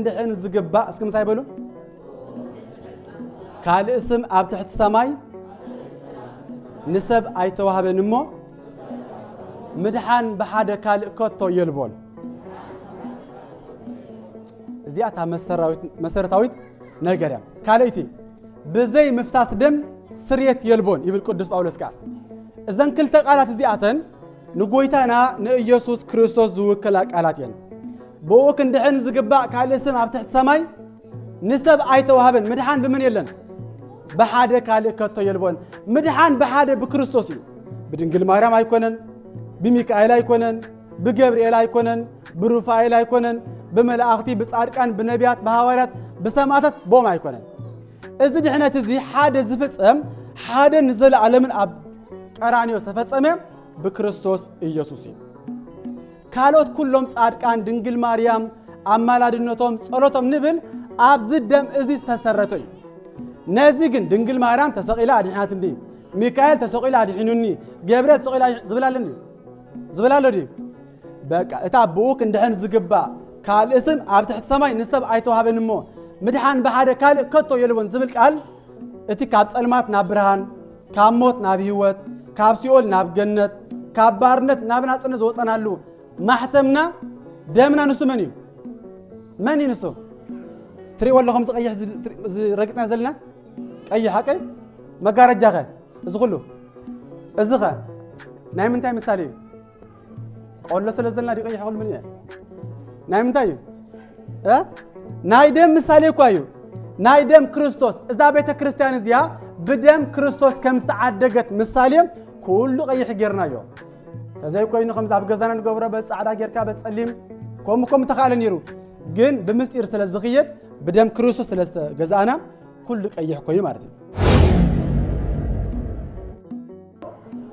دحين زقبا اسكم سايبلو قال اسم اب تحت السماي نسب ايتوهبن مو مدحان بحاده قال كوتو يلبول زياتا مسرتاويت نغير قاليتي بزي مفتاس دم سريت يلبون يبل قدس باولس قال اذن كلتا قالات زياتن نغويتانا نيسوس كريستوس زوكلا قالاتين بوك اندحن زغبا قال اسم اب تحت السماي نسب ايتوهبن مدحان بمن يلن بحاده قال كوتو يلبون مدحان بحاده بكريستوس بدنجل مريم ايكونن بميكائيل ايكونن بجبريل ايكونن برفائيل ايكونن بملائكتي بصادقان بنبيات بحواريات بسماعات بوم ايكونن እዚ ድሕነት እዚ ሓደ ዝፍጸም ሓደ ንዘለ ዓለምን ኣብ ቀራንዮ ተፈጸመ በክርስቶስ ኢየሱስ እዩ ካልኦት ኩሎም ጻድቃን ድንግል ማርያም አማላድነቶም ጸሎቶም ንብል ኣብ ዝደም እዚ ተሰረተ እዩ ነዚ ግን ድንግል ማርያም ተሰቂላ አድሕናት እንዲ ሚካኤል ተሰቂላ አድሕኑኒ ገብርኤል ተሰቂላ ዝብላልኒ ዝብላልዲ በቃ እታ ቡክ እንደህን ዝግባ ካልእስም ኣብ ትሕቲ ሰማይ ንሰብ ኣይተዋሃበንሞ مدحان بحاده قال كتو يلبون زبل قال اتي كاب صلمات ناب برهان كاب موت ناب هيوت كاب سيول ناب جنت كاب بارنت ناب ناصنه زوطنالو محتمنا دمنا نسو من ينسو تري ولا خمس قيح رقطنا زلنا قيح حقي مغارجاخه از كله ازخه ناي منتاي مثالي قول سلازلنا دي قيح خل من ناي منتاي نايدم مثالي كوايو نايدم كريستوس اذا بيت كريستيان زيا بدم كريستوس كم استعدقت مثالي كله قيح غيرنايو تزاي كوينو خمس ابغزانا نغبره بس عدا غيركا بصليم كوم تخالن يرو ግን በምስጢር ስለዝخيد بدم كريستوس ስለገዛና كل قيح كوي ማለት ነው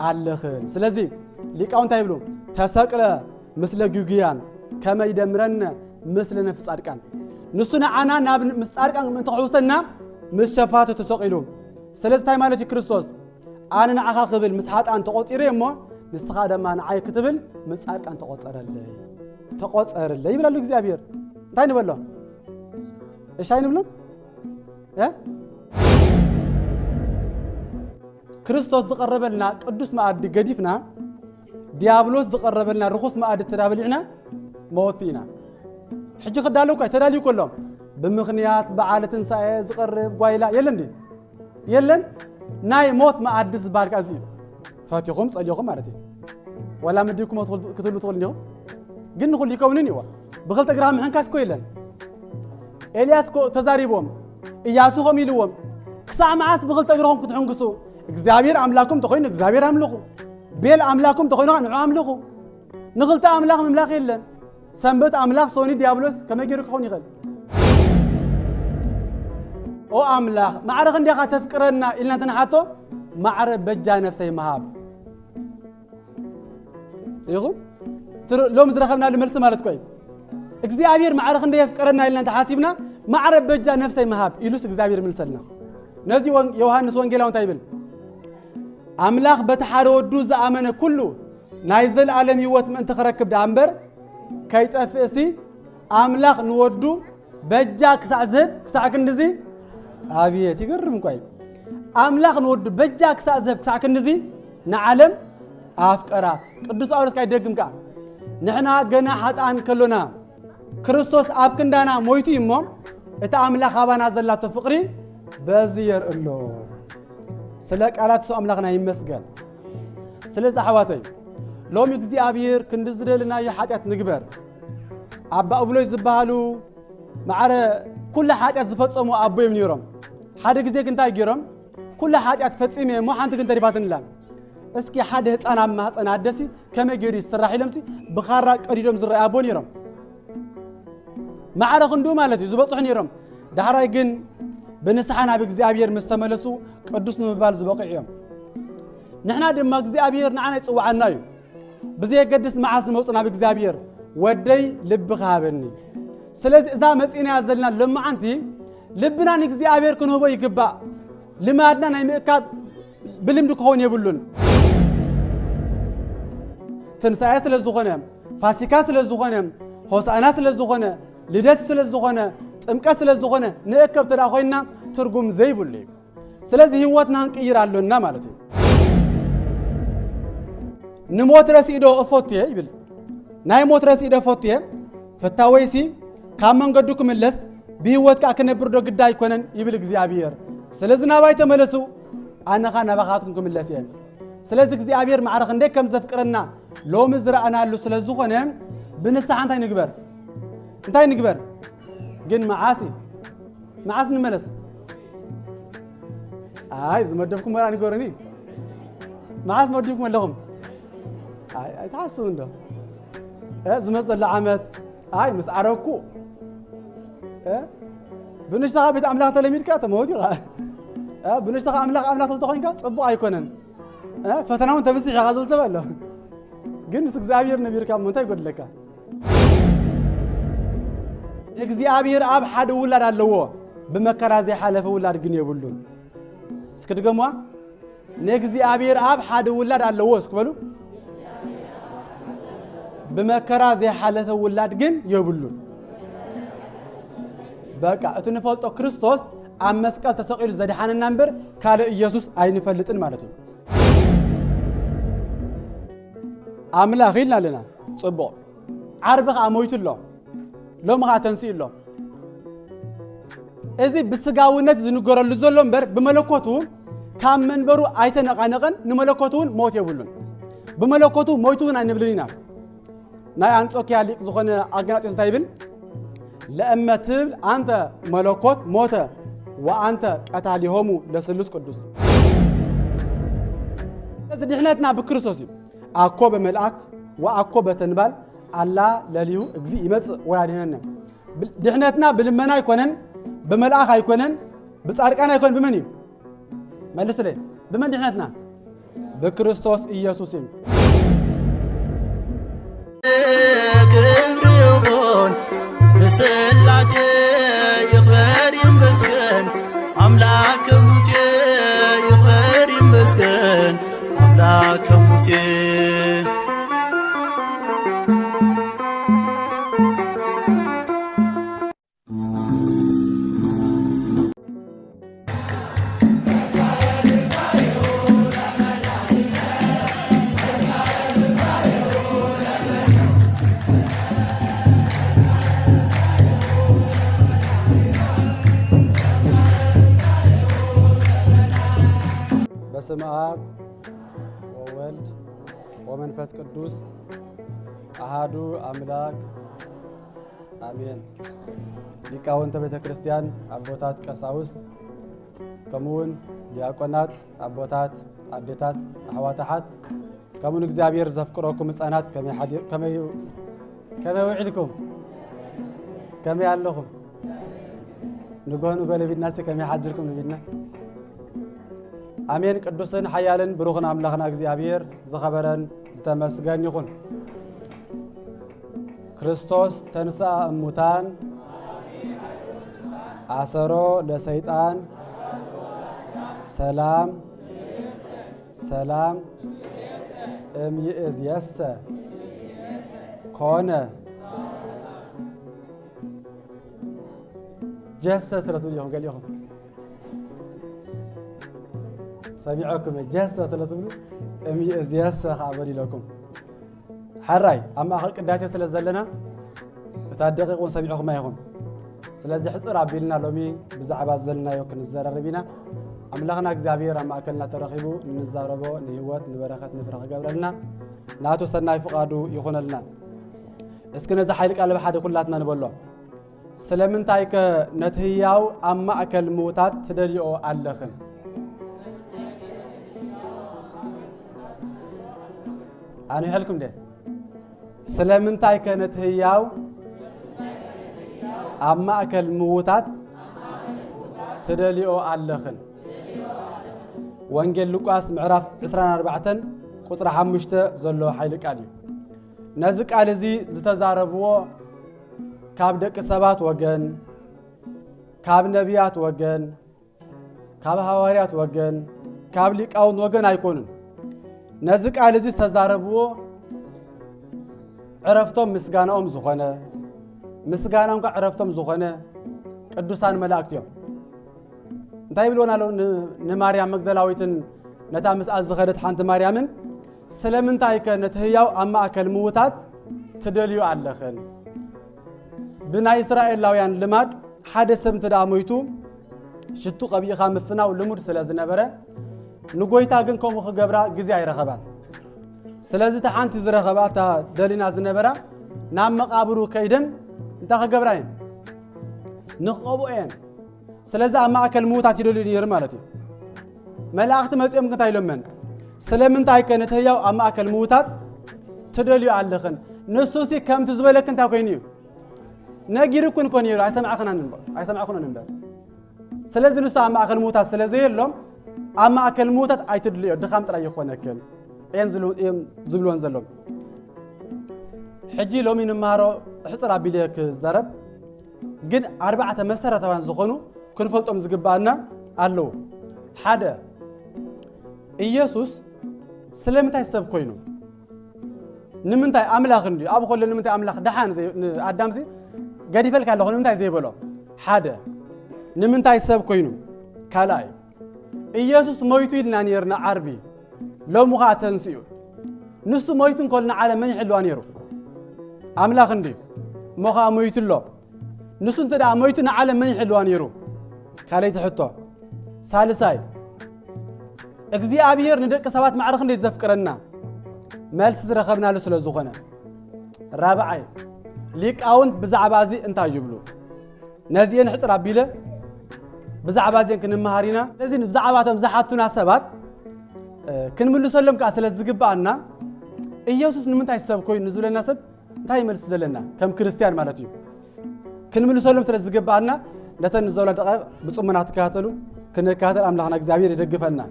አለህን ስለዚህ ሊቃውንት አይብሉ ተሰቅለ ምስለ ጉጊያን ከመ ይደምረን ምስለ ነፍስ ጻድቃን ንሱና አና ናብ ምስጻድቃን ምን ተحوسنا ምስ ሸፋቱ ተሰቂሉ ስለዚህ ታይ ማለት ክርስቶስ አና አኻ ክብል ምስ ሓጣን ተቆጽረ እሞ ንስኻ ደማ ንዓይ ክትብል ምስ ጻድቃን ተቆጸረለ ይብላል እግዚአብሔር እንታይ ንበሎ እሺ አይንብሎ ክርስቶስ ዝቀረበልና ቅዱስ ማዕድ ገዲፍና ዲያብሎስ ዝቀረበልና ርኹስ ማዕድ ተዳብልዕና ሞቲና حج خدالو كاي تداليو كلهم بمخنيات بعالة ساعة زقرب قايلة يلن ناي موت ما عدس باركازي فاتي خمس اليوم مارتي ولا مديكم كتلو تقول اليوم جن نقول يكونني وا بخلت جرام حنكاس كويلن إلياس كو تزاريبهم إياسوهم يلوهم كساع معاس بخلت جرام كنت حنقصو إجزابير أملاكم تخوين إجزابير أملخو بيل أملاكم تخوين نوع أملخو نقلت أملاك مملاك يلن سنبت أملاك سوني ديابلوس كما يجرك خوني غل أو أملاك ما عرف عندي خا تفكرنا إلنا تنحاتو ما عرف بجا نفسي مهاب يخو ترى لو مزرخنا المرس مالت كوي إجزابير ما عرف عندي يفكرنا إلنا تحاسبنا ما عرف بجا نفسي مهاب يلوس إجزابير من سلنا نزي يوحنس وانجيلاون تايبل أملاك بتحارو دوز أمانة كله نايزل عالم يوت من تخرك بدأمبر كيت أفسي أملاك نودو بجا كسع زب كسع كندزي أبيه تقرب مكوي أملاك نودو بجا كسع زب كسع كندزي نعلم أفكارا قدوس أورس كاي دقم كا نحنا جنا حتى عن كلنا كريستوس أبكندنا مويتي إمام إتا أملاك خبانا زلاتو فقري بزير الله سلك على تسو أملاكنا يمسجل سلز أحواتي لوم يجزي أبير كندزر لنا يحاتيات نجبر أبا أبلو يزبالو معره كل حاتيات زفتسمو أبو يمنيرم حدا جزي كنتا يجيرم كل حاتيات فتسمي مو حانت كنتا ريباتن لام اسكي حدا أنا ما أنا عدسي كم يجري السراحي لمسي بخارك أريدهم زر أبو نيرم معره خندو مالتي زبط صحنيرم دحرا يجن بنسحنا بجزي أبير مستملسو قدوس مبال زبقيهم نحنا دم جزي أبير نعنا يتصوع عنايو بزي قدس معاس موصنا بإግዚአብሔር ወደይ ልብ ካበኒ ስለዚህ እዛ መጽና ያዘልና ለማ አንቲ ልብና እግዚአብሔር ከነሆ ይግባ ልማድና ናይ ምእካብ ብልምድ ከሆነ ይብሉን ትንሳኤ ስለዝኾነ ፋሲካ ስለዝኾነ ሆሳዕና ስለዝኾነ ልደት ስለዝኾነ ጥምቀት ስለዝኾነ ንእከብ ተዳ ኮይና ትርጉም ዘይብሉ እዩ ስለዚህ ህይወትና እንቅይር አለና ማለት እዩ ንሞት ረሲዶ እፎትየ ይብል ናይ ሞት ረሲዶ እፎትየ ፈታወይሲ ካብ መንገዱ ክምለስ ብህይወትካ ክነብር ዶ ግዳ ይኮነን ይብል እግዚአብሔር ስለዚህ ናባይ ተመለሱ አነኻ ናባኻትኩም ክምለስ እየ ስለዚህ እግዚአብሔር ማዕረኽ እንደ ከም ዘፍቅረና ሎሚ ዝረአናሉ ስለዝኾነ ብንስሓ እንታይ ንግበር ግን መዓሲ ንመለስ አይ ዝመደብኩም ወራ ንገሩኒ መዓስ መደብኩም ኣለኹም አይ ታስቡ እንዶ ዝመፀለ ዓመት አይ ምስ ዓረብኩ ብንሽተኻ ቤት ኣምላኽ ተለሚድካ ተመውት ኢኻ ብንሽተኻ ኣምላኽ ተኮይንካ ፅቡቕ ኣይኮነን ፈተናውን ተበሲሕ ኢኻ ዝብል ሰብ ኣሎ ግን ምስ እግዚአብሔር ነቢርካ ምንታይ ይጎድለካ እግዚአብሔር ኣብ ሓደ ውላድ ኣለዎ ብመከራ ዘይሓለፈ ውላድ ግን የብሉን እስኪ ድገሙዋ ንእግዚአብሔር ኣብ ሓደ ውላድ ኣለዎ እስክበሉ بمكرا زي حالة ولاد جن يبلون بقى أتنفلتو كريستوس عم مسكال تسقيل زدحان النمبر كاله يسوع أين فلتن مالته عملا غيلنا لنا صبوا عربك عمويت الله لو ما هتنسي الله إذا بسجاونة زنقر اللزلهم بر بملكوتهم كم من برو أيتنا قانقن نملكوتهم موت يبلون بملكوتهم موتون عن نبلينا ناي أنتوكي عليك زخنة أجنات يستايبل لأما تبل أنت ملكوت موت وأنت أتعليهم لسلوس قدوس إذا دحنتنا بكريستوس أكو بملأك وأكو بتنبال الله لليو إجزي يمس ويعدهنا دحنتنا بالمنا يكونن بملأك يكونن بس أركان يكون بمني ما لسه بمن دحنتنا بكريستوس إيسوسين كبريون بسلاسي يخبر يمسكن أملاك موسى يخبر يمسكن أملاك موسى بسم آب وولد ومنفس قدوس أحدو أملاك آمين ሊቃውንተ ቤተ ክርስቲያን አቦታት ቀሳውስት ከሙን ዲያቆናት አቦታት አዴታት አሕዋታሓት ከሙን እግዚአብሔር ዘፍቅረኩም ህፃናት ከመይ ውዒድኩም ከመይ ኣለኹም ንጎኑ ጎለቢድና ከመይ ሓድርኩም ንቢድና آمين قدوسن حيالن بروخنا أملاخنا እግዚአብሔር زخبرن زتمسገን ይኹን ክርስቶስ ተንሥአ እሙታን አሰሮ ለሰይጣን ሰላም ሰላም እምይእዜሰ ኮነ ጀሰ ስለቱ ይሁን ገሊኹም سمعكم الجسد ثلاثة أمي زياسة خابري لكم حراي أما أخلق الداشة سلزلنا وتدقيقون سمعكم ما يخون سلزي حصر عبيلنا لومي بزعب زلنا يوكن الزرر بينا أملاخنا እግዚአብሔር أما أكلنا ترخيبو نزاربو نهوات نبرخات نفرخ قبلنا ناتو سناي فقادو يخون لنا اسكنا زحيلك على بحد كلاتنا نبولو سلمنتايك نتهياو أما أكل موتات تدريو ألخن أنا أحلكم ده سلامنتاي كانت هياو أما أكل موتات تدليو علخن وانجل لوكاس معرف 24 قصر 5 زلو حيلك علي نزك على زي زتزاربو كاب دق سبات وجن كاب نبيات وجن كاب حواريات وجن كاب ليقاون وجن أيكونن نزك على زي تزاربو عرفتم مسجانهم زخنة مسغانام كعرفتم زخونه قدوسان ملائكت يوم እንታይ ብሎና ለው ንማርያም መግደላዊትን ነታ መስአዝ ዝኸደት ሓንቲ ማርያምን ስለምንታይ ከነት ህያው ኣብ ማእከል ምውታት ትደልዩ ኣለኽን ብናይ እስራኤላውያን ልማድ ሓደ ሰብ ተዳሞይቱ ሽቱ ቀቢኻ ምፍናው ልሙድ ስለ ዝነበረ ንጎይታ ግን ከምኡ ክገብራ ግዜ ኣይረኸባን ስለዚ ታ ሓንቲ ዝረኸባ ታ ደሊና ዝነበራ ናብ መቃብሩ ከይደን እንታይ ክገብራየን ንኽቀብኦየን ስለዚ ኣብ ማእከል ምውታት ይደልዩ ነይሩ ማለት እዩ መላእክት መጽኦም እንታይ ኢሎምን ስለምንታይ ከነት ህያው ኣብ ማእከል ምውታት ትደልዩ ኣለኽን ንሱሲ ከምቲ ዝበለክ እንታይ ኮይኑ እዩ ነጊርኩን ኮን ይሩ ኣይሰማዕኹን እንበር ስለዚ ንሱ ኣብ ማእከል ምውታት ስለዘየሎም ኣብ ማእከል ምውታት ኣይትድልዮ ድኻም ጥራይ ይኾነክን እየን ዝብልዎን ዘሎም ሕጂ ሎሚ ንመሃሮ ሕፅር ኣቢለ ክዛረብ ግን ኣርባዕተ መሰረታውያን ዝኾኑ ክንፈልጦም ዝግባአና ኣለዉ ሓደ ኢየሱስ ስለምንታይ ሰብ ኮይኑ ንምንታይ ኣምላኽ እንዲ ኣብ ኮለ ንምንታይ ኣምላኽ ደሓን ኣዳምሲ ገዲፈልካ ኣለኹ ንምንታይ ዘይበሎ ሓደ ንምንታይ ሰብ ኮይኑ ካልኣይ ኢየሱስ ሞይቱ ኢልና ነርና ዓርቢ ሎሙ ኸ ተንስኡ ንሱ ሞይቱ እንኮልና ዓለም መን ይሕልዋ ነይሩ ኣምላኽ እንዲ ሞኻ ሞይቱ ኣሎ ንሱ እንተዳ ሞይቱ ንዓለም መን ይሕልዋ ነይሩ ካልኣይ ትሕቶ ሳልሳይ እግዚአብሔር ንደቂ ሰባት ማዕረኽ እንዴት ዘፍቅረና መልስ ዝረኸብናሉ ስለ ዝኾነ ራብዓይ ሊቃውንት ብዛዕባ እዚ እንታይ ይብሉ ነዚአን ሕፅር ኣቢለ ብዛዕባ እዚአን ክንመሃሪና ስለዚ ብዛዕባቶም ዝሓቱና ሰባት ክንምልሰሎም ከዓ ስለ ዝግባአና ኢየሱስ ንምንታይ ሰብ ኮይኑ ዝብለና ሰብ እንታይ መልስ ዘለና ከም ክርስቲያን ማለት እዩ ክንምልሰሎም ስለ ዝግባአና ነተን ዘውላ ደቂቕ ብጽሙና ትከታተሉ ክንከታተል ኣምላኽና እግዚአብሔር ይደግፈና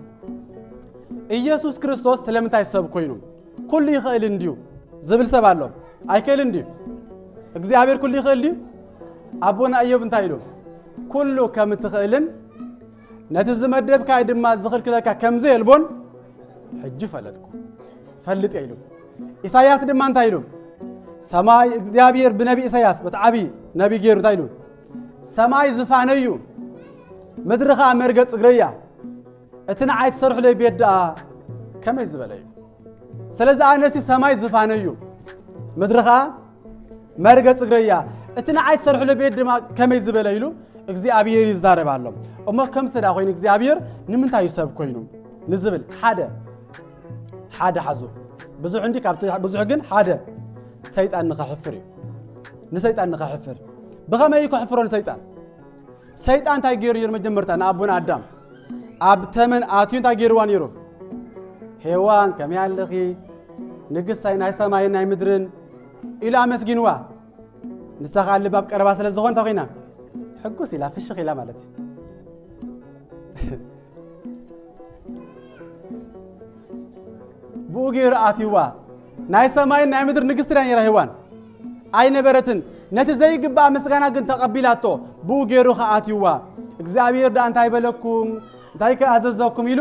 ኢየሱስ ክርስቶስ ስለምንታይ ሰብ ኮይኑ ኩሉ ይኽእል እንዲዩ ዝብል ሰብ ኣሎ ኣይክእል እንዲዩ እግዚአብሔር ኩሉ ይኽእል እንዲዩ ኣቦና ኢዮብ እንታይ ኢሉ ኩሉ ከም ትኽእልን ነቲ ዝመደብካ ድማ ዝኽልክለካ ከምዘ የልቦን ሕጂ ፈለጥኩ ፈልጥ ኢሉ ኢሳይያስ ድማ እንታይ ኢሉ ሰማይ እግዚአብሔር ብነቢ ኢሳይያስ በተዓቢ ነቢ ገይሩ እንታይ ኢሉ ሰማይ ዝፋነዩ ምድርኻ መርገጽ እግረያ እቲ ንዓይ ትሰርሑ ለይ ቤት ደኣ ከመይ ዝበለ እዩ ስለዚ ኣነሲ ሰማይ ዝፋነዩ ምድርኻ መርገጽ እግረያ እቲ ንዓይ ትሰርሑ ለይ ቤት ድማ ከመይ ዝበለ ኢሉ እግዚአብሔር ይዛረብ ኣሎ እሞ ከም ስዳ ኮይኑ እግዚአብሔር ንምንታይ ሰብ ኮይኑ ንዝብል ሓደ ሓዙ ብዙሕ እንዲ ካብቲ ብዙሕ ግን ሓደ ሰይጣን ንኸሕፍር እዩ ንሰይጣን ንኸሕፍር ብኸመይ ክሕፍሮ ንሰይጣን ሰይጣን እንታይ ገይሩ ነይሩ መጀመርታ ንኣቦና ኣዳም ኣብ ተመን ኣትዩ እንታይ ገይርዋ ነይሩ ሄዋን ከመይ ኣለኺ ንግስታይ ናይ ሰማይን ናይ ምድርን ኢሉ ኣመስጊንዋ ንስኻ ልባብ ቀረባ ስለ ዝኾን እንታይ ኮይና ሕጉስ ኢላ ፍሽኽ ኢላ ማለት እዩ ብኡ ገይሩ ኣትይዋ ናይ ሰማይን ናይ ምድር ንግስቲ ዳ ነይራ ሄዋን ኣይነበረትን ነቲ ዘይግባእ ምስጋና ግን ተቐቢላቶ ብኡ ገይሩ ኸኣትይዋ እግዚአብሔር ዳ እንታይ በለኩም እንታይ ከኣዘዘኩም ኢሉ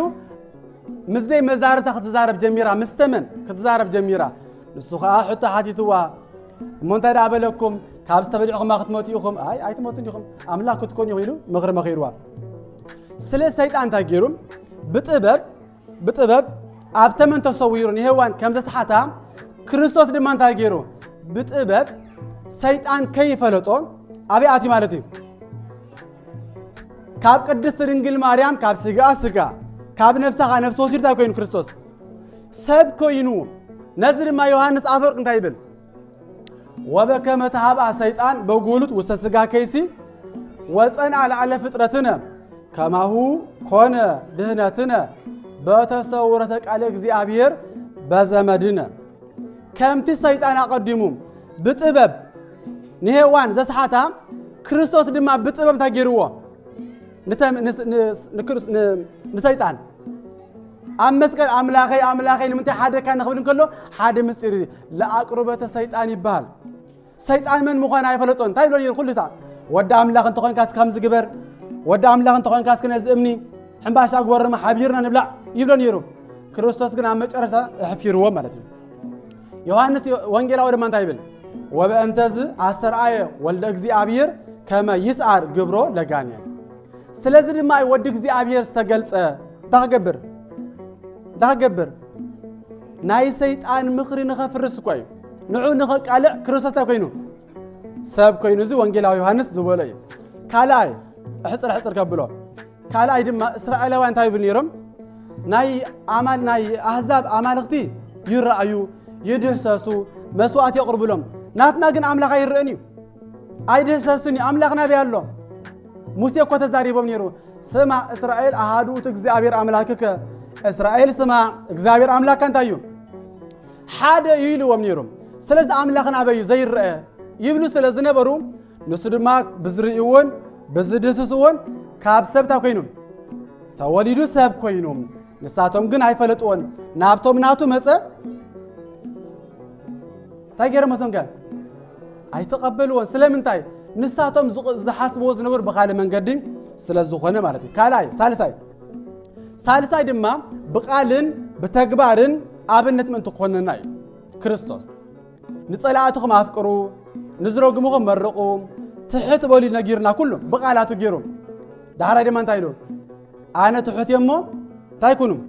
ምዘይ መዛርብታ ክትዛረብ ጀሚራ ምስተመን ክትዛረብ ጀሚራ ንሱ ከዓ ሕቶ ሓቲትዋ እሞ እንታይ ዳ በለኩም ካብ ዝተበሊዕኹም ክትሞቱ ኢኹም ኣይትሞቱን ኢኹም ኣምላኽ ክትኮኑ ኢኹም ኢሉ ምኽሪ መኺርዋ ስለ ሰይጣን እንታይ ገይሩ ብጥበብ ኣብ ተመን ተሰዊሩ ንሄዋን ከም ዘስሓታ ክርስቶስ ድማ እንታይ ገይሩ ብጥበብ ሰይጣን ከይፈለጦ ኣበይ ኣትዩ ማለት እዩ ካብ ቅድስት ድንግል ማርያም ካብ ስጋ ስጋ ካብ ነፍስኻ ነፍሲ ወሲዱ እንታይ ኮይኑ ክርስቶስ ሰብ ኮይኑ ነዚ ድማ ዮሐንስ ኣፈወርቅ እንታይ ይብል ወበከመ ተሃብአ ሰይጣን በጉሉት ውስተ ስጋ ከይሲ ወፀንዐ ለዓለ ፍጥረትነ ከማሁ ኮነ ድህነትነ በተሰውረተ ቃለ እግዚአብሔር በዘመድነ ከምቲ ሰይጣን ኣቐዲሙ ብጥበብ ንሄዋን ዘስሓታ ክርስቶስ ድማ ብጥበብ እንታይ ገይርዎ ንሰይጣን ኣብ መስቀል ኣምላኸይ ንምንታይ ሓደካ ንኽብል እንከሎ ሓደ ምስጢር ለኣቅርበተ ሰይጣን ይበሃል ሰይጣን መን ምዃን ኣይፈለጦን እንታይ ብሎ ነይሩ ኩሉ ሰዓት ወዲ ኣምላኽ እንተኾንካስ ከም ዝግበር ወዲ ኣምላኽ እንተኾንካስ ክነዚ እምኒ ሕምባሻ ግበርማ ሓቢርና ንብላዕ ይብሎ ነይሩ ክርስቶስ ግን ኣብ መጨረሻ ኣሕፊርዎ ማለት እዩ ዮሐንስ ወንጌላዊ ድማ እንታይ ይብል وبأنتز أسترعي ولا أبير كما يسعر جبرو لجانيا سلازل ما يودي أبير استجلس تغبر ناي سيد آن مخري نخاف الرسكوي نعو نخاك على كروسة كوينو سبب كوينو زي وانجيلا يوحنس زبولي كالاي حصر كبلو كالاي دما إسرائيل وين تاي بنيرم ناي أمان ناي أحزاب أمانختي يرأيو يدهسسو مسوات يقرب لهم ناتنا جن أملاك يرأنيو أيدهسسوني أملاكنا بيالله موسى كوتا زاري بمنيرو سمع إسرائيل أهادو تجزابير أملاكك إسرائيل سمع إجزابير أملاك أنت أيوم حدا يلو ومنيرم سلز أملاكنا بيو زي الرأي يبلو سلزنا برو نصدماك بزريون بزدسسون كاب سبتا كوينوم توليدو سب كوينوم نساتهم جن هيفلتون نابتهم ناتو مسا تاجر مسون كان هيتقبلون سلام انتاي نساتهم زحاسبو زنبر بخاله من قدين سلازخونه مالتي كالاي سالساي دما بقالن بتكبارن ابنت من تخونناي كريستوس نصلاتكم افقرو نزروغمكم مرقو تحت بولي نغيرنا كله بقالاتو غيرو دحرا دمان تايلو انا تحت يمو تايكونم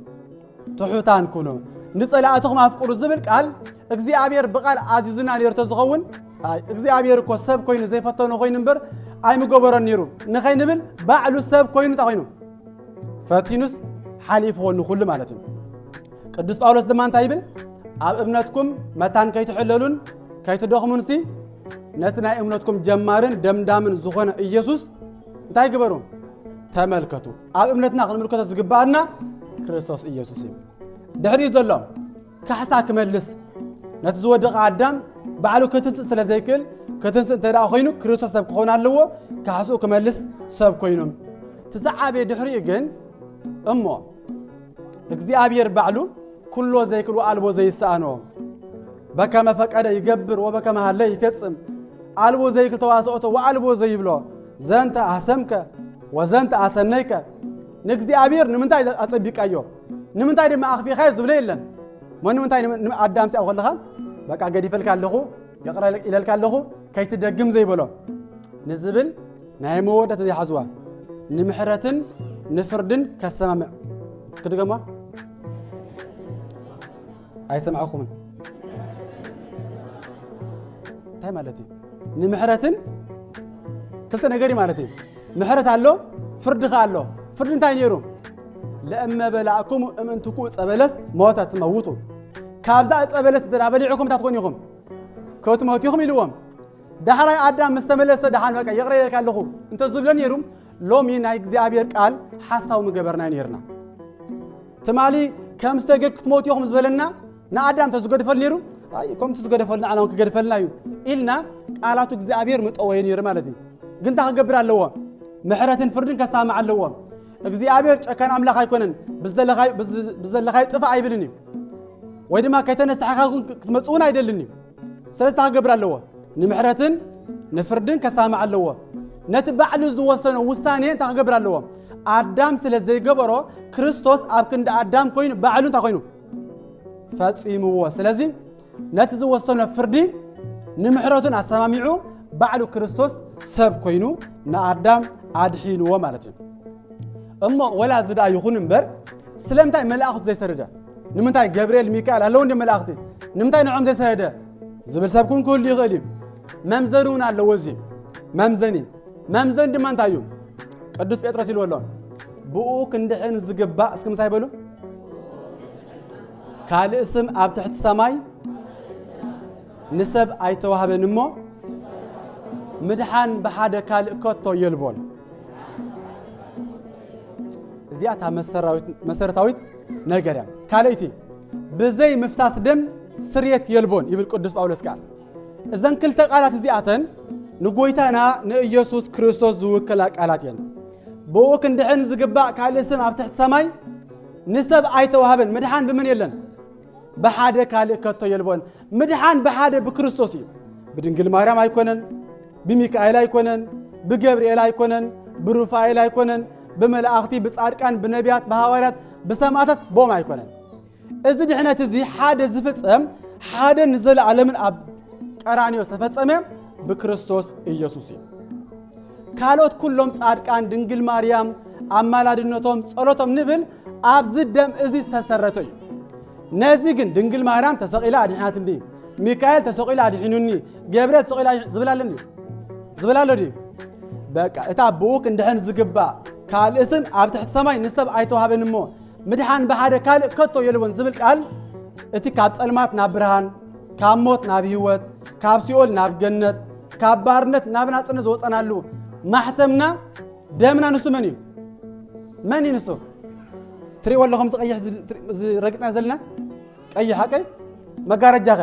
تحتان كونو نصلاتكم افقرو زبل قال እግዚአብሔር በቃል አጅዙና ሊርተ ዝኸውን አይ እግዚአብሔር እኮ ሰብ ኮይኑ ዘይፈተኑ ኮይኑ እንበር አይ ምገበረን ኒሩ ንኸይንብል ባዕሉ ሰብ ኮይኑ ታኾይኑ ፈቲኑስ ሓሊፍ ሆኑ ሁሉ ማለት ነው ቅዱስ ጳውሎስ ደማን ታይብል ኣብ እምነትኩም መታን ከይትሕለሉን ከይትደኽሙንሲ ነትና እምነትኩም ጀማርን ደምዳምን ዝኾነ ኢየሱስ እንታይ ግበሩ ተመልከቱ ኣብ እምነትና ክንምልከቶ ዝግባአና ክርስቶስ ኢየሱስ እዩ ድሕሪ ዘሎ ካሕሳ ክመልስ نتزودق عدم بعلو كتنس سلازيكل كتنس انت لا خوينو كريستوس سب كون علو كحسو كملس سب كوينوم تزعابي دحري جن امو እግዚአብሔር بعلو كله زيكل وقلبو زي سانو بكما فقد يجبر وبكما هل يفصم قلبو زيكل تواصوته وقلبو زي بلو زنت احسمك وزنت اسنيك እግዚአብሔር ንምንታይ አጽብቃዮ ንምንታይ ደማ አኽፊ ኻይ ዝብለ የለን من منتاي أدم سأقول لها بقى قد يفلك اللهو يقرأ إلى الكاللهو كي تدقم زي بلو نزبل نايمو ودة ذي حزوة نمحرة نفردن كالسمامع سكت قموا أي سمعوكم تاي مالتي نمحرة كلتنا قري مالتي محرة علو فرد خالو فرد تاي نيرو لأما بلعكم أمن تكون أبلس موتا تموتوا كابزا أبلس تنابلعكم تاتكونيكم كوت موتيكم يلوم دحرا عدام مستملس دحان بقى يقرأ لك اللهو انت زبلن يروم لو مين እግዚአብሔር ቃል ሐሳው መገበርና ይርና ተማሊ ከምስተገክ ትሞትይኹም ዝበለና ንአዳም ተዝገደፈል ነይሩ አይ ከም ተዝገደፈልና አናውን ከገደፈልና እዩ ኢልና ቃላቱ እግዚአብሔር መጠወይ ነይር ማለት እዩ ግን ታገበር አለዎ ምሕረትን ፍርድን ከሳማ አለዎ እግዚአብሔር ጨካን አምላክ አይኮነን ብዘለኻይ ጥፋ አይብልኒ ወይ ድማ ከይተነስተሐካኩን ክትመጽኡን አይደልኒ ስለዚህ ታገበር አለዎ ንምሕረትን ንፍርድን ከሳማ አለዎ ነትባዕሉ ዝወሰነው ውሳኔ ታገበር አለዎ አዳም ስለዚህ ገበሮ ክርስቶስ አብክንደ አዳም ኮይኑ ባዕሉን ታኮይኑ ፈጽምዎ ስለዚህ ነቲ ዝወሰነ ፍርዲ ንምሕረቱን አሰማሚዑ ባዕሉ ክርስቶስ ሰብ ኮይኑ ንአዳም አድሒንዎ ማለት እዩ እሞ ወላ ዝዳ ይኹን እምበር ስለምታይ መላእኽቱ ዘይሰረደ ንምንታይ ገብርኤል ሚካኤል አለው እንደ መላእኽቲ ንምንታይ ንዖም ዘይሰረደ ዝብል ሰብኩን ኩሉ ይኽእል መምዘኑን አለው እዚ መምዘን ድማ እንታይ እዩ ቅዱስ ጴጥሮስ ይልወሎ ብኡ ክንድሕን ዝግባእ እስኪ ምሳይ በሉ ካልእ ስም ኣብ ትሕቲ ሰማይ ንሰብ ኣይተዋህበን እሞ ምድሓን ብሓደ ካልእ ከቶ የልቦን እዚኣታ መሰረታዊት ነገር እያ ካልእቲ ብዘይ ምፍሳስ ደም ስርየት የልቦን ይብል ቅዱስ ጳውሎስ ቃል እዘን ክልተ ቃላት እዚኣተን ንጎይታና ንኢየሱስ ክርስቶስ ዝውክላ ቃላት እየን ብኡ ክንድሕን ዝግባእ ካልእ ስም ኣብ ትሕቲ ሰማይ ንሰብ ኣይተዋህበን ምድሓን ብምን የለን بحاد كالي كتو يلبون مدحان بحاد بكريستوس بدنجل مريم ايكونن بميكائيل ايكونن بجبريل ايكونن برفائيل ايكونن بملائكتي بصادقان بنبيات بحواريات بسماعات بوم ايكونن እዚ ድሕነት እዚ ሓደ ዝፍጸም ሓደ ንዘለ ዓለምን ኣብ ቀራንዮ ተፈጸመ በክርስቶስ ኢየሱስ ካልኦት ኩሎም ጻድቃን ድንግል ማርያም አማላድነቶም ጸሎቶም ንብል ኣብዚ ደም እዚ ተሰረተ ነዚ ግን ድንግል ማርያም ተሰቂላ አድሕናት እንዲ ሚካኤል ተሰቂላ አድሕኑኒ ገብርኤል ተሰቂላ ዝብላለኒ ዝብላለዲ በቃ እታ ቡክ እንደህን ዝግባ ካልእስን ኣብ ትሕቲ ሰማይ ንሰብ ኣይተዋሃበን እሞ ምድሓን በሓደ ካልእ ከቶ የልወን ዝብል ቃል እቲ ካብ ጸልማት ናብ ብርሃን ካብ ሞት ናብ ህይወት ካብ ሲኦል ናብ ገነት ካብ ባርነት ናብ ናጽነት ዝወጸናሉ ማሕተምና ደምና ንሱ መን እዩ ንሱ ትሪእዎ ኣለኹም ዝቀይሕ ዝረግጽና ዘለና ቀይሕ ሓቀይ መጋረጃኸ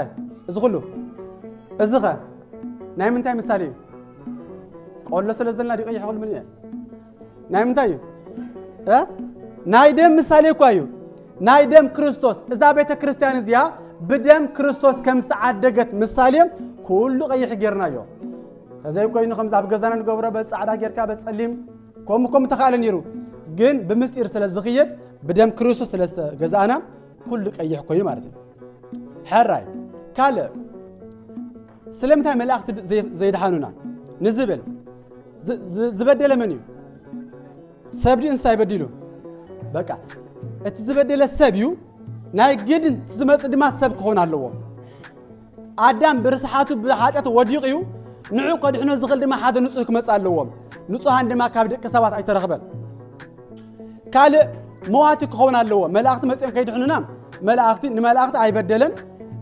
እዚ ኩሉ እዚ ኸ ናይ ምንታይ ምሳሌ እዩ ቆሎ ስለ ዘለና ቀይሕ ኩሉ ምን እዩ ናይ ምንታይ እዩ ናይ ደም ምሳሌ እኳ እዩ ናይ ደም ክርስቶስ እዛ ቤተ ክርስቲያን እዚኣ ብደም ክርስቶስ ከም ዝተዓደገት ምሳሌ ኩሉ ቀይሕ ጌርናዮ ተዘይ ኮይኑ ከም ዛብ ገዛና ንገብሮ በጻዕዳ ጌርካ በጸሊም ከም ተኻለ ነይሩ ግን ብምስጢር ስለ ዝኽየድ بدم كريستوس لست جزانا كل قيح كوي مارتين حراي كال سلمتها ملاخت زي دحانونا نزبل زبدل مني سبدي انسا يبدلو بقى اتزبدل السبيو ناي جدن تزمت دما سبك هون على اللو آدم برسحاته بحاجته وديقيو نعو قد احنا زغل دما حدا نصوك مسأل اللو نصوها عندما كابدك كسوات اي ترغبل كال مواتك هون على اللو ملاخت مسئم كيد حنونا ملاخت اي بدلن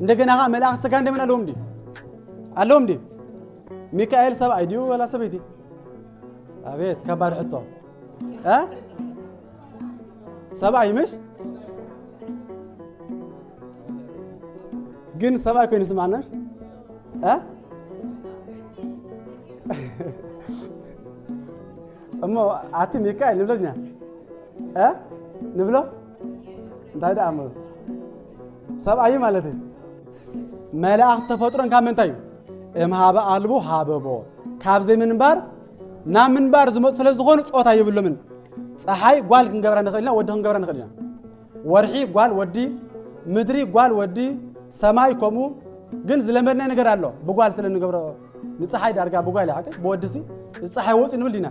እንደገና መላእክት ስጋ እንደምን አለውም ዲ ሚካኤል ሰባ አይዲው ወላ ሰበይቲ አቤት ከባድ ሕቶ ሰባ አይምሽ ግን ሰባ ኮይንስ ማነሽ እሞ አቲ ሚካኤል ንብለኛ ንብሎ እንታይ ዳአመ ሰባ አይ ማለት መላእክት ተፈጥሮን ካመንታዩ እምሃበ አልቦ ሃበቦ ካብዘ ምንባር ና ምንባር ዝመጽ ስለዝኾኑ ጾታ ይብሉምን ፀሐይ ጓል ክንገብራ ንኽእልና ወዲ ክንገብራ ንኽእልና ወርሒ ጓል ወዲ ምድሪ ጓል ወዲ ሰማይ ኮሙ ግን ዝለመድና ነገር አለ በጓል ስለንገብረ ንፀሐይ ዳርጋ በጓል ያቀ በወድሲ ፀሐይ ወጽ ንብል ዲና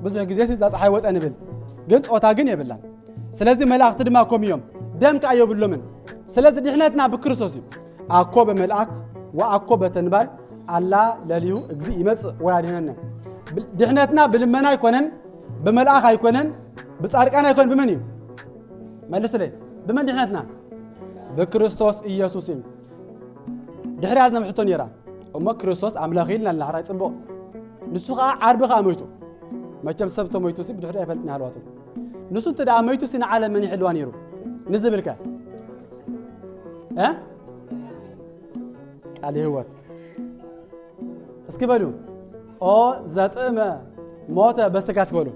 ብዙሕ ግዜ ፀሐይ ወጽ ንብል ግን ጾታ ግን ይብላል ስለዚህ መላእክት ድማ ኮሚዮም ደም ካዮ ብሉምን ስለዚህ ድህነትና በክርስቶስ አኮ በመልአክ ወአኮ በተንባል አላ ለሊሁ እግዚ ይመጽ ወያድህነና ድህነትና ብልመና አይኮነን በመልአክ አይኮነን በጻድቃን አይኮን በምን እዩ መልስ ላይ በምን ድህነትና በክርስቶስ ኢየሱስ ድህራ ያዝና ምሕቶን ይራ እሞ ክርስቶስ አምላኺልና ለሐራ ጽቦ ንሱኻ ዓርብኻ አመይቱ መቸም ሰብቶ ሞይቱ ሲብ ድህራ ይፈልጥና አልዋቱ ንሱ ተዳ አመይቱ ሲና ዓለም ምን ይሕልዋን ይሩ ንዝብልካ ቃል ህይወት እስኪ በሉ ኦ ዘጥመ ሞተ በስጋ እስኪ በሉ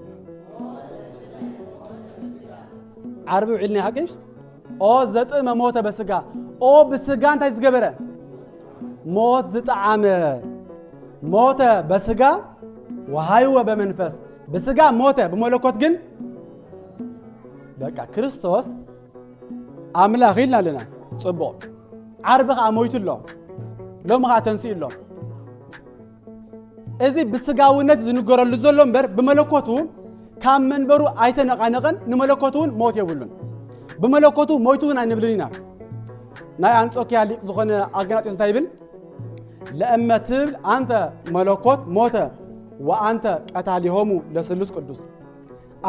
ዓርብ ዒልና ሐቂሽ ኦ ዘጥመ ሞተ በስጋ ኦ በስጋ እንታይ ዝገበረ ሞት ዝጣዓመ ሞተ በስጋ ወሃይወ በመንፈስ በስጋ ሞተ በመለኮት ግን በቃ ክርስቶስ አምላኽ ይላልና ጽቦ ዓርብኻ ሞይቱሎ ሎምኻ ተንሲእሎ እዚ ብስጋውነት ዝንገረሉ ዘሎ እምበር በመለኮቱ ካብ መንበሩ ኣይተነቃነቀን ንመለኮቱን ሞት የብሉን በመለኮቱ ሞይቱን ኣይንብልኒና ናይ አንጾኪያ ሊቅ ዝኾነ አገናጽ እንታይ ይብል ለእመትብል አንተ መለኮት ሞተ ወአንተ ቀታሊሆሙ ለስሉስ ቅዱስ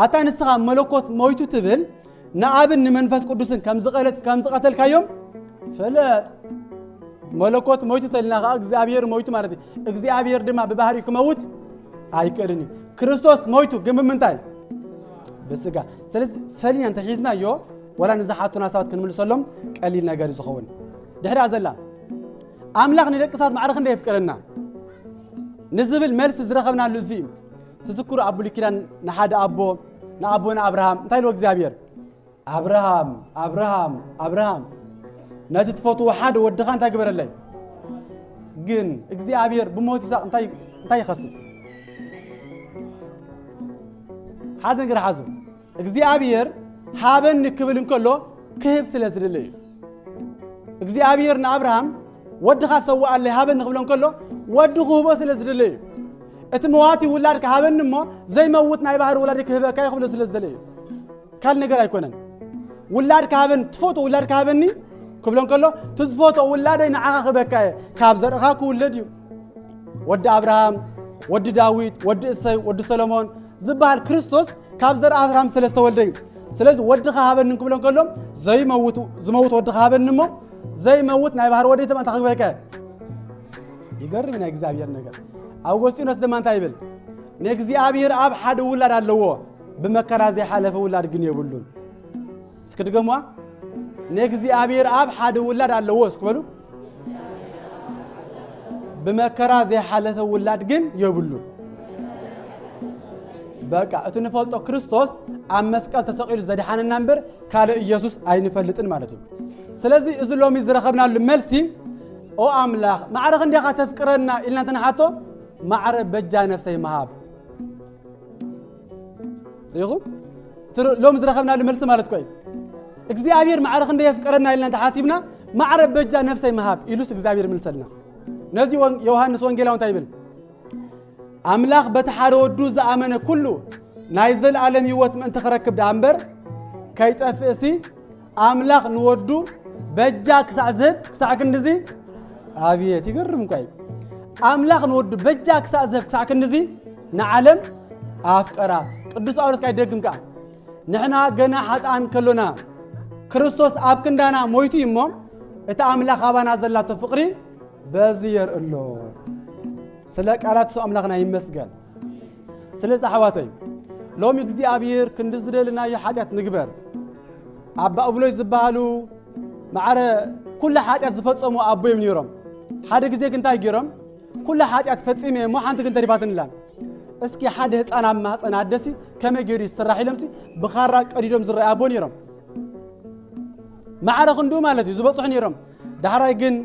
አታ ንስኻ መለኮት ሞይቱ ትብል ንአብን ንመንፈስ ቅዱስን ከም ዝቀተልካዮም ፈለጥ መለኮት ሞይቱ ተልናኻ እግዚአብሔር ሞይቱ ማለት እግዚአብሔር ድማ በባህሪ ከመውት አይቀርኒ ክርስቶስ ሞይቱ ግን ምንታይ በስጋ ስለዚህ ፈሊና እንተ ሒዝናዮ ወላ ንዛሓቱና ሰባት ክንምልሰሎም ቀሊል ነገር ይዝኸውን ድሕራ ዘላ አምላኽ ንደቅሳት ማዕረኽ እንደ ይፍቀረና ንዝብል መልስ ዝረኸብናሉ እዚ ትዝክሩ አቡል ኪዳን ንሓደ አቦ ንአቦና አብርሃም እንታይ ለው እግዚአብሔር አብርሃም ነቲ ትፈትዎ ሓደ ወድኻ እንታይ ግበረለይ ግን እግዚአብሔር ብሞት ይስሐቅ እንታይ ይኸስብ ሓደ ነገር ሓዙ እግዚአብሔር ሃበን ክብል እንከሎ ክህብ ስለ ዝደለ እዩ እግዚአብሔር ንአብርሃም ودخا سوا اللي هابن قبلن كله ودخو بس لزدلي اتمواتي ولادك هابن مو زي موت ناي بحر ولادك هبكا يخبل سلزدلي كان نجر يكونن ولادك هابن تفوت ولادك هابني قبلن كله تزفوت ولادي نعاها هبكا كاب زرخاك ولديو ود ابراهام ود داويد ود اسي ود سليمان زبال كريستوس كاب زر ابراهام سلسته ولدي سلاز ودخا هابن قبلن كله زي موت زموت ودخا هابن مو زي موت ناي بحر وديت ما تخبرك يقرب من እግዚአብሔር ነገር አውግስጢኖስ ደማንታ ይብል ነግዚአብሔር አብ ሓደ ውላድ አለዎ በመከራ ዘይ ሓለፈ ውላድ ግን ይብሉን እስከድገሟ ነግዚአብሔር አብ ሓደ ውላድ አለዎ እስከበሉ በመከራ ዘይ ሓለፈ ውላድ ግን ይብሉን በቃ እትንፈልጦ ክርስቶስ አብ መስቀል ተሰቂሉ ዘድሓንና እንበር ካለ ኢየሱስ አይንፈልጥን ማለት ነው ስለዚህ እዝሎም ይዝረኸብናል መልሲ او املاح معرخ اندي تفكرنا إلنا تنحاتو معرخ بجا نفسي مهاب يخو لو مزرخبنا الملس مالت كوي اكزيابير معرخ اندي يفكرنا إلنا تحاسبنا معرخ بجا نفسي مهاب يلوس اكزيابير ملسلنا نزي يوحنس وانجيلاون تايبل املاح بتحارو دوز امن كله نايزل عالم يوت من تخركب دامبر كي تفسي املاح نودو بجا كسع زب كسع كندزي አብየት ይገርም ቆይ አምላክ ነው በጃክ ሳዘብ ሳከንዚ ነዓለም አፍቀራ ቅዱስ ጳውሎስ ካይ ደግም ካ ንሕና ገና ሐጣን ከሎና ክርስቶስ አብ ክንዳና ሞይቱ ይሞ እታ አምላክ አባና ዘላቶ ፍቅሪ በዚየር እሎ ስለ ቃላት ሰው አምላክና ይመስገን ስለ ጻሐዋተይ ሎም እግዚአብሔር ክንድዝደልና የሐጢያት ንግበር አባ ብሎይ ዝባሉ ማዕረ ኩሉ ሐጢያት ዝፈጸሙ አቦ ይምኒሮም ሓደ ግዜ ክንታ ይገሮም ኩሉ ሐጢያት ፈጽሜ ሞ ሓንቲ ግን ተሪፋትንላ እስኪ ሓደ ህፃና ማህፀና አደሲ ከመገሪ ስራህ ይለምሲ በኻራ ቀዲዶም ዝራይ አቦ ኒሮም ማዕረ ክንዱ ማለት ዝበጽሑ ኒሮም ዳህራይ ግን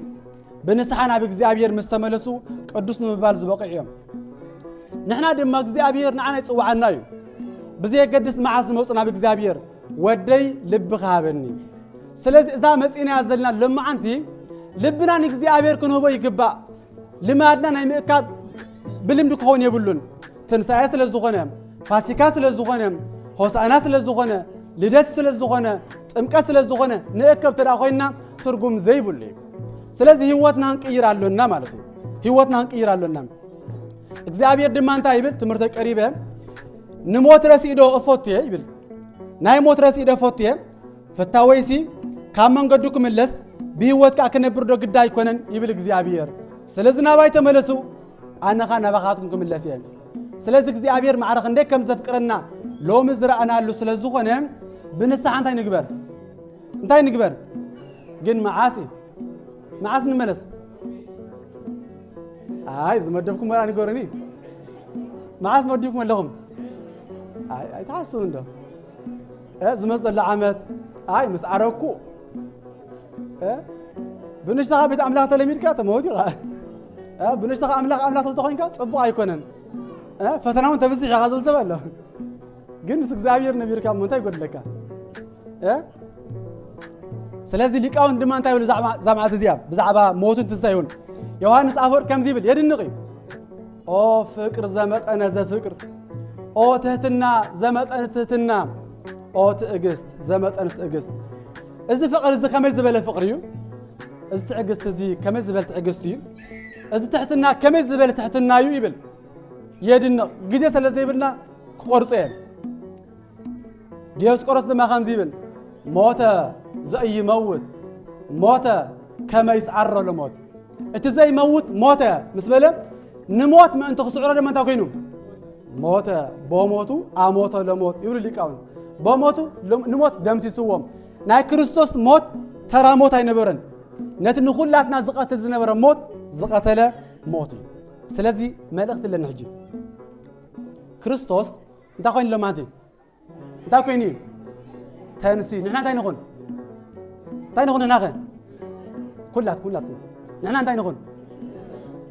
በንስሓና በእግዚአብሔር መስተመለሱ ቅዱስ ንምባል ዝበቅዕዮም ንሕና ድማ እግዚአብሔር ንዓና ይጽዋዓና እዩ ብዘይ ገድስ ማዓስ መውጽና በእግዚአብሔር ወደይ ልብኻ ሃበኒ ስለዚህ እዛ መጽና ያዘልና ለማዓንቲ ልብና ንእግዚአብሔር ክንሆቦ ይግባ ልማድና ናይ ምእካብ ብልምድ ከሆነ ይብሉን ትንሳኤ ስለዝኾነ ፋሲካ ስለዝኾነ ሆሳዕና ስለዝኾነ ልደት ስለዝኾነ ጥምቀት ስለዝኾነ ንእከብ ተዳ ኮይና ትርጉም ዘይብሉ ስለዚህ ህይወትና እንቀይራለና ማለት ነው ህይወትና እንቀይራለና እግዚአብሔር ድማ እንታይ ይብል ትምህርተ ቀሪበ ንሞት ረሲዶ እፎትየ ይብል ናይ ሞት ረሲዶ እፎትየ ፈታወይሲ ካመንገዱክ መለስ بهوت كأكنبر دو قد يكونن يبل እግዚአብሔር ስለዚህ ናባይ ተመለሱ አነኻ ናባኻትኩም ከመለስ ያይ ስለዚህ እግዚአብሔር ማዕረኽ እንደ ከም ዘፍቅረና ሎም ዝራአና አሉ ስለዚህ ሆነ ብንስሐ እንታይ ንግበር ግን መዓስ ንመለስ አይ ዝመደብኩም ወራ ንገሩኒ መዓስ መድብኩም ኣለኹም አይ ታስቡ እንደ ዝመፀለ ዓመት አይ መስዓረኩ بنشتغل بيت أملاك تلميذ كات موتي بنشتغل أملاك تلتقين كات صبوا أيقونن فتناون تبصي شغال زبالة جن مسك زاوير نبير كام منتاي قد لك سلازي ليك أون دمان تايول زعمة زياب بزعبة موتون تسايون يوحنس أفور كم زيبل يد النقي أو فكر زمت أنا ذا فكر أو تهتنا زمت أنا تهتنا أو تأجست زمت أنا تأجست إذا فقر إذا خمس زبالة فقريو إذا تعجزت زي كم زبالة تعجزتي إذا تحتنا كم زبالة تحتنا يبل يدنا جزء سلزيبلنا قرصين ديوس قرص دم خمس زيبل موت زي موت كما يسعر الموت إتزاي موت مسبلة نموت ما أنت خسرنا لما تاكينو موت بموتو أموت لموت يقول لك أون بموتو نموت دمسي سوام ناي كريستوس موت ترى موت أي نبرن نتنخلاتنا زقات الزنبر موت زقات له موت سلازي ما لقت إلا نحجي كريستوس أنت خوين لما أنت خويني تنسي نحن تاينخون نحن كلاتكم نحن تاينخون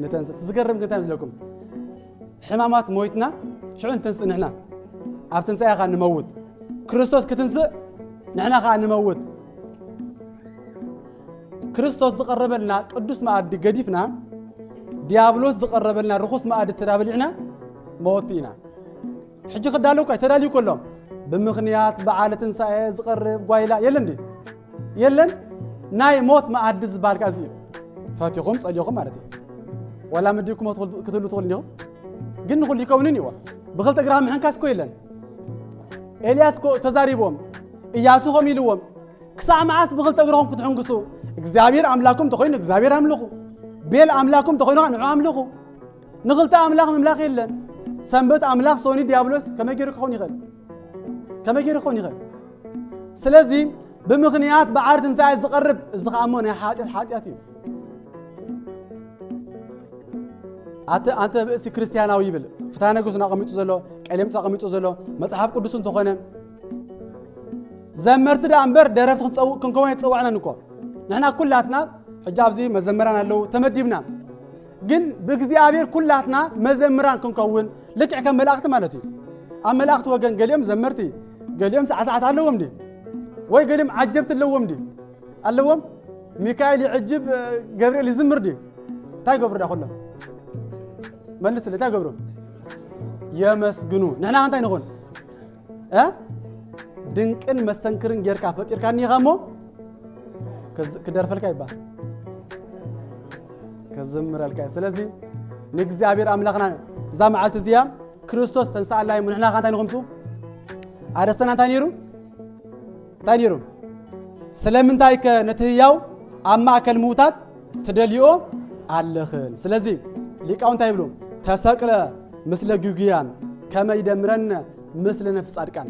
نتنسى تذكرم كنت لكم حمامات مويتنا شو أنت تنسى نحن أبتنسى يا خان نموت كريستوس كتنسى نحن خان نموت ክርስቶስ ዝቀረበልና ቅዱስ ማዕድ ገዲፍና ዲያብሎስ ዝቀረበልና ርኹስ ማዕድ ተዳብሊዕና ሞቲና ሕጂ ክዳለው ቆይ ተዳልዩ ከሎም ብምኽንያት በዓለ ትንሣኤ ዝቀርብ ጓይላ የለን ዲ የለን ናይ ሞት ማዕድ ዝባል ካዚ ፋቲኹም ጸልዩኹም ማለት እዩ ወላ ምድኩም ክትሉ ትኽእሉ ኢኹም ግን ኩሉ ይከውንን ይዋ ብኽልተ ግራም ምሕንካስ ኮ የለን ኤልያስ ኮ ተዛሪቦም ኢያሱ ኸም ኢልዎም ክሳዕ መዓስ ብኽልተ እግሮም ክትሕንግሱ እግዚአብሔር አምላኩም ተኾይኑ እግዚአብሔር አምልኹ ቤል አምላኩም ተኾይኑ ንዑ አምልኹ ንኽልተ አምላኽ ምምላኽ የለን ሰንበት አምላኽ ሶኒ ዲያብሎስ ከመይ ገይሩ ክኾን ይኽእል ከመይ ገይሩ ክኾን ይኽእል ስለዚ ብምኽንያት በዓል ትንሣኤ ዝቐርብ እዚ ከዓ እሞ ናይ ሓጢአት እዩ አንተ ብእሲ ክርስቲያናዊ ይብል ፍትሐ ነገሥቱን አቐሚጡ ዘሎ ቀሌምጦስ አቐሚጡ ዘሎ መጽሓፍ ቅዱስ እንተኾነ ዘመርቲ ዳ እምበር ደረፍቲ ክንከውን የተፀዋዕናን እኮ ንሕና ኩላትና ሕጂ ኣብዚ መዘምራን ኣለው ተመዲብና ግን ብእግዚአብሔር ኩላትና መዘምራን ክንከውን ልክዕ ከም መላእክቲ ማለት እዩ ኣብ መላእክቲ ወገን ገሊኦም ዘመርቲ ገሊኦም ሰዓሰዓት ኣለዎም ዲ ወይ ገሊኦም ዓጀብቲ ኣለዎም ዲ ኣለዎም ሚካኤል ይዕጅብ ገብርኤል ይዝምር ዲ እንታይ ገብሩ ዳ ኩሎም መልስ እንታይ ገብሩ የመስግኑ ንሕና እንታይ ንኹን ድንቅን መስተንክርን ጌርካ ፈጢርካኒ ኸሞ ክደርፈልካ ይባል ከዘምረልካ ስለዚ ንእግዚአብሔር አምላኽና እዛ መዓልቲ እዚኣ ክርስቶስ ተንሳኣላይ ንሕና እንታይ ንኹምሱ ኣደስተና እንታይ ነይሩ ስለምንታይ ከ ነቲ ህያው ኣብ ማእከል ምውታት ትደልዮ ኣለኽን ስለዚ ሊቃውንታ ይብሉ ተሰቅለ ምስለ ጊግያን ከመ ይደምረነ ምስለ ነፍሲ ጻድቃን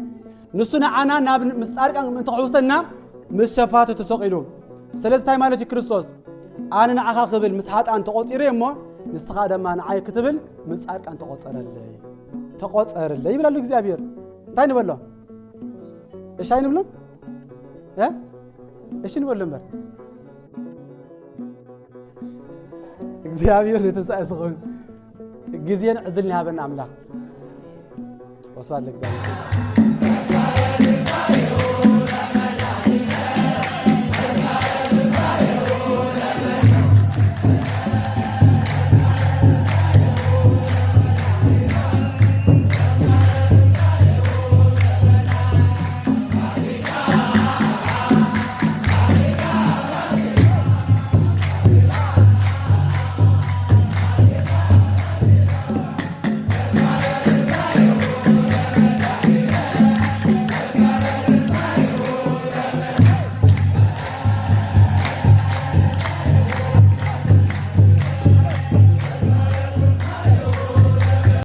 ንሱ ንዓና ናብ ምስ ጻድቃን እንተሕውሰና ምስ ሸፋቱ ተሰቂሉ ስለዚ እንታይ ማለት እዩ ክርስቶስ ኣነ ንዓኻ ክብል ምስ ሓጣን ተቆፂረ እሞ ንስኻ ድማ ንዓይ ክትብል ምስ ጻድቃን ተቆፀረለይ ይብላሉ እግዚአብሔር እንታይ ንበሎ እሺ አይንብሎ እሺ ንበሎ እምበር እግዚአብሔር ለተሳእስ ኾን ጊዜን ዕድል ይሃበና አምላክ ወስብሐት ለእግዚአብሔር